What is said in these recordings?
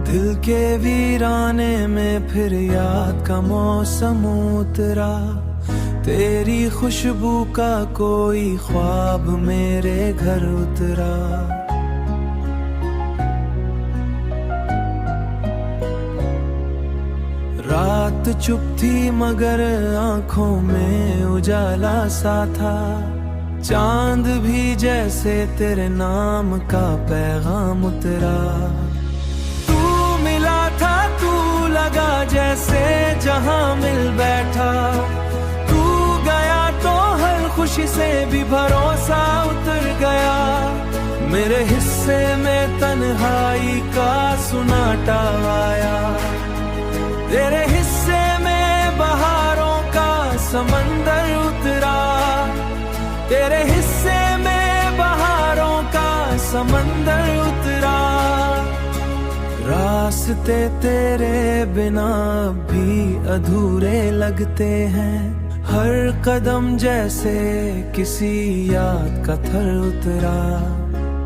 दिल के वीराने में फिर याद का मौसम उतरा, तेरी खुशबू का कोई ख्वाब मेरे घर उतरा। रात चुप थी मगर आंखों में उजाला सा था, चांद भी जैसे तेरे नाम का पैगाम उतरा। तू मिला था, तू लगा जैसे जहां मिल बैठा, तू गया तो हर खुशी से भी भरोसा उतर गया। मेरे हिस्से में तन्हाई का सुनाटा आया, तेरे हिस्से में बहारों का समंदर उतरा, तेरे हिस्से में बहारों का समंदर उतरा। रास्ते तेरे बिना भी अधूरे लगते हैं, हर कदम जैसे किसी याद का थर उतरा।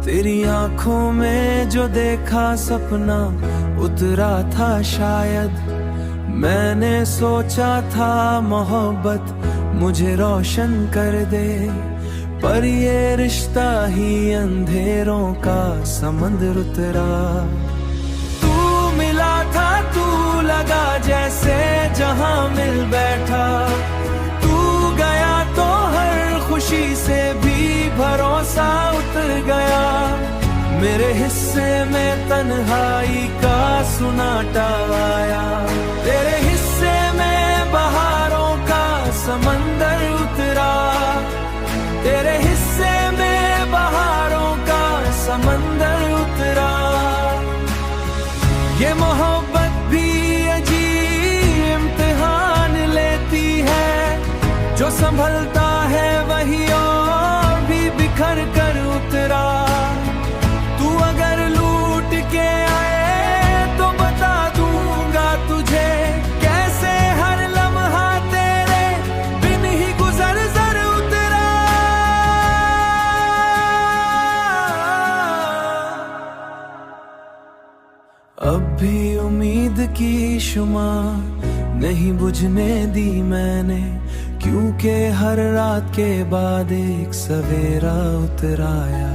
तेरी आंखों में जो देखा सपना उतरा था शायद, मैंने सोचा था मोहब्बत मुझे रोशन कर दे, पर ये रिश्ता ही अंधेरों का समंदर उतरा। तू मिला था, तू लगा जैसे जहां मिल बैठा, तू गया तो हर खुशी से भी भरोसा उतर गया। मेरे हिस्से में तन्हाई का सुनाटा आया, तेरे हिस्से में बहारों का समंदर उतरा, तेरे हिस्से में बहारों का समंदर उतरा। ये मोहब्बत भी अजीब इम्तिहान लेती है, जो संभलता है वही और भी बिखर कर उतरा। तू अगर लूट के आए तो बता दूंगा तुझे, कैसे हर लम्हा तेरे बिन ही गुजर जर उतरा। अब भी उम्मीद की शुमा नहीं बुझने दी मैंने, क्योंकि हर रात के बाद एक सवेरा उतर आया।